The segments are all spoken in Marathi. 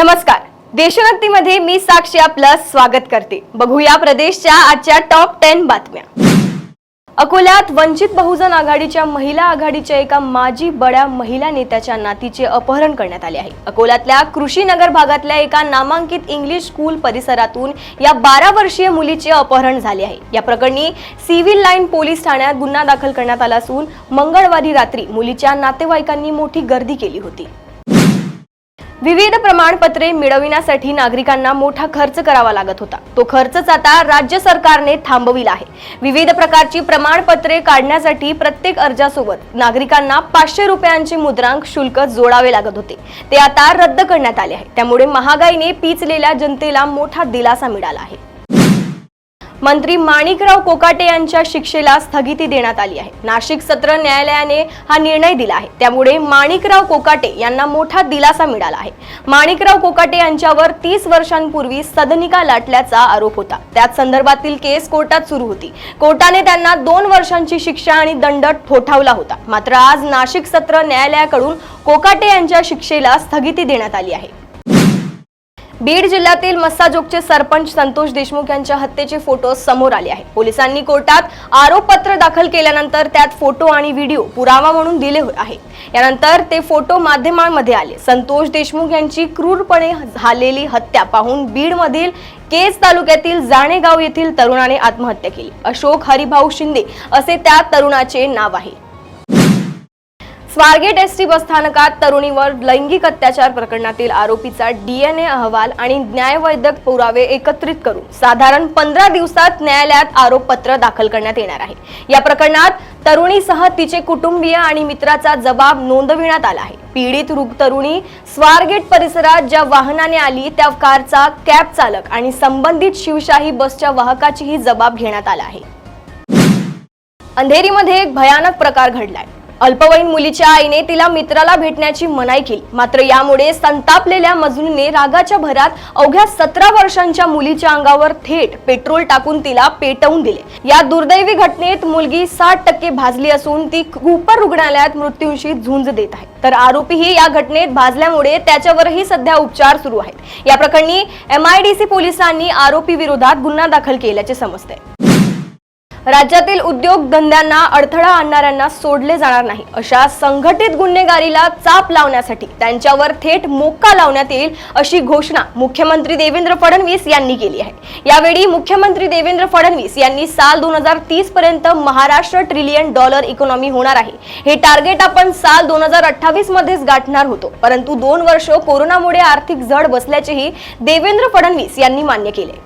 नमस्कार, देशोन्नतीमध्ये मी साक्षी आपलं स्वागत करते। बघूया प्रदेशच्या आजच्या टॉप 10 बातम्या। अकोल्यात वंचित बहुजन आघाडीच्या महिला आघाडीच्या एका माजी बड्या महिला नेत्याच्या नातीचे अपहरण करण्यात आले आहे। अकोल्यातल्या कृषीनगर भागातल्या एका नामांकित इंग्लिश स्कूल परिसरातून या 12 वर्षीय मुलीचे अपहरण झाले आहे। या प्रकरणी सिव्हिल लाईन पोलीस ठाण्यात गुन्हा दाखल करण्यात आला असून मंगळवारी रात्री मुलीच्या नातेवाईकांनी मोठी गर्दी केली होती। विविध प्रमाणपत्रे मिळविण्यासाठी नागरिकांना मोठा खर्च करावा लागत होता। तो खर्चच आता राज्य सरकारने थांबविला आहे। विविध प्रकारची प्रमाणपत्रे काढण्यासाठी प्रत्येक अर्जासोबत नागरिकांना 500 रुपयांचे मुद्रांक शुल्क जोडावे लागत होते। ते आता रद्द करण्यात आले आहे। त्यामुळे महागाईने पिचलेल्या जनतेला मोठा दिलासा मिळाला आहे। मंत्री माणिकराव कोकाटे यांच्या शिक्षेला स्थगिती देण्यात आली आहे। नाशिक सत्र न्यायालयाने हा निर्णय दिला आहे। त्यामुळे माणिकराव कोकाटे यांना मोठा दिलासा मिळाला आहे। माणिकराव कोकाटे यांच्यावर 30 वर्षांपूर्वी सदनिका लाटल्याचा आरोप होता। त्याच संदर्भातील केस कोर्टात सुरू होती। कोर्टाने त्यांना 2 वर्षांची शिक्षा आणि दंड ठोठावला होता। मात्र आज नाशिक सत्र न्यायालयाकडून कोकाटे यांच्या शिक्षेला स्थगिती देण्यात आली आहे। बीड जिल्ह्यातील मस्साजोगचे सरपंच संतोष देशमुख यांच्या हत्येचे फोटो समोर आले आहेत। पोलिसांनी कोर्टात आरोपपत्र दाखल केल्यानंतर त्यात फोटो आणि व्हिडिओ पुरावा म्हणून दिले आहे। यानंतर ते फोटो माध्यमांमध्ये आले। संतोष देशमुख यांची क्रूरपणे झालेली हत्या पाहून बीडमधील केज तालुक्यातील जाणेगाव येथील तरुणाने आत्महत्या केली। अशोक हरिभाऊ शिंदे असे त्या तरुणाचे नाव आहे। स्वारगेट एसटी बसस्थानकात तरुणीवर लैंगिक अत्याचार प्रकरणातील आरोपीचा DNA अहवाल आणि न्यायवैद्यक पुरावे एकत्रित करून साधारण 15 दिवसात न्यायालयात आरोपपत्र दाखल करण्यात येणार आहे। या प्रकरणात तरुणीसह तिचे कुटुंबीय आणि मित्राचा जबाब नोंदविण्यात आला आहे। पीडित तरुणी स्वारगेट परिसरात ज्या वाहनाने आली त्या कारचा कॅब चालक आणि संबंधित शिवशाही बसच्या वाहकाचीही जबाब घेण्यात आला आहे। अंधेरीमध्ये एक भयानक प्रकार घडलाय। अल्पवयीन मुलीच्या आईने तिला मित्राला भेटण्याची मनाई केली। मात्र यामुळे संतापलेल्या मजनूने रागाच्या भरात अवघ्या 17 वर्षांच्या मुलीच्या अंगावर थेट पेट्रोल टाकून तिला पेटवून दिले। या दुर्दैवी घटनेत मुलगी 60% भाजली असून ती कूपर रुग्णालयात मृत्यूशी झुंज देत आहे। तर आरोपीही या घटनेत भाजल्यामुळे त्याच्यावरही सध्या उपचार सुरू आहेत। या प्रकरणी MIDC पोलिसांनी आरोपी विरोधात गुन्हा दाखल केल्याचे समजते। राज्यातील उद्योग धंद्यांना अडथळा आणणाऱ्यांना सोडले जाणार नाही अशा संघटित गुन्हेगारीला चाप लावण्यासाठी त्यांच्यावर थेट मोक्का लावण्यात येईल अशी घोषणा मुख्यमंत्री देवेंद्र फडणवीस यांनी केली आहे। यावेळी मुख्यमंत्री देवेंद्र फडणवीस यांनी साल 2030 पर्यंत महाराष्ट्र $1 ट्रिलियन इकॉनॉमी होणार आहे। हे टार्गेट आपण साल 2028 मध्येच गाठणार होतो, परंतु 2 वर्ष कोरोनामुळे आर्थिक झड बसल्याचेही देवेंद्र फडणवीस यांनी मान्य केले।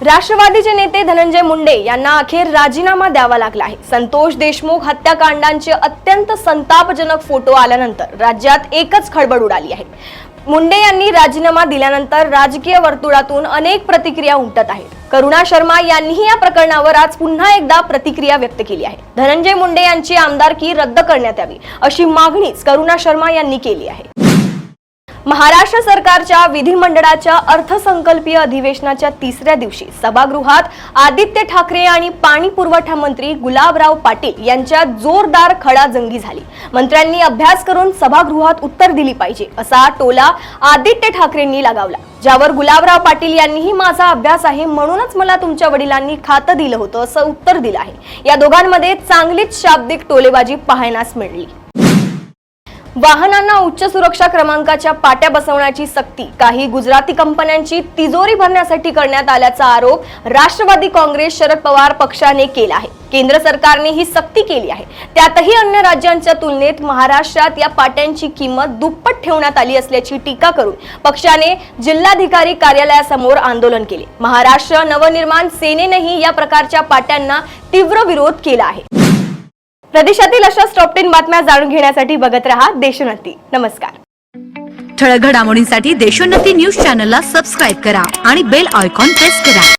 राष्ट्रवादीचे नेते धनंजय मुंडे यांना अखेर राजीनामा द्यावा लागला आहे। संतोष देशमुख हत्याकांडांचे अत्यंत संतापजनक फोटो आल्यानंतर राज्यात एकच खळबळ उडाली आहे। मुंडे यांनी राजीनामा दिल्यानंतर राजकीय वर्तुळातून अनेक प्रतिक्रिया उमटत आहेत। करुणा शर्मा यांनीही या प्रकरणावर आज पुन्हा एकदा प्रतिक्रिया व्यक्त केली आहे। धनंजय मुंडे यांची आमदारकी रद्द करण्यात यावी अशी मागणीच करुणा शर्मा यांनी केली आहे। महाराष्ट्र सरकारच्या विधिमंडळाच्या अर्थसंकल्पीय अधिवेशनाच्या 3ऱ्या दिवशी सभागृहात आदित्य ठाकरे आणि पाणी पुरवठा मंत्री गुलाबराव पाटील यांच्यात जोरदार खडाजंगी झाली। मंत्र्यांनी अभ्यास करून सभागृहात उत्तर दिली पाहिजे असा टोला आदित्य ठाकरेंनी लगावला, ज्यावर गुलाबराव पाटील यांनीही माझा अभ्यास आहे म्हणूनच मला तुमच्या वडिलांनी खातं दिलं होतं असं उत्तर दिलं आहे। या दोघांमध्ये चांगलीच शाब्दिक टोलेबाजी पाहायलाच मिळाली। वाहनांना उच्च सुरक्षा क्रमांकाच्या पाट्या बसवण्याची सक्ती काही गुजराती कंपन्यांची तिजोरी भरण्यासाठी करण्यात आल्याचा आरोप राष्ट्रवादी काँग्रेस शरद पवार पक्षाने केला आहे। केंद्र सरकारने ही सक्ती केली आहे, त्यातही अन्य राज्यांच्या तुलनेत महाराष्ट्रात या पाट्यांची किंमत दुप्पट ठेवण्यात आली असल्याची टीका करून पक्षाने जिल्हाधिकारी कार्यालयासमोर आंदोलन केले। महाराष्ट्र नवनिर्माण सेनेनेही या प्रकारच्या पाट्यांना तीव्र विरोध केला आहे। प्रदेशातील अशा टॉप 10 बातम्या जाणून घेण्यासाठी बघत रहा देशोन्नती। नमस्कार। ठळक घडामोडींसाठी देशोन्नती न्यूज चॅनलला सबस्क्राइब करा आणि बेल आयकॉन प्रेस करा।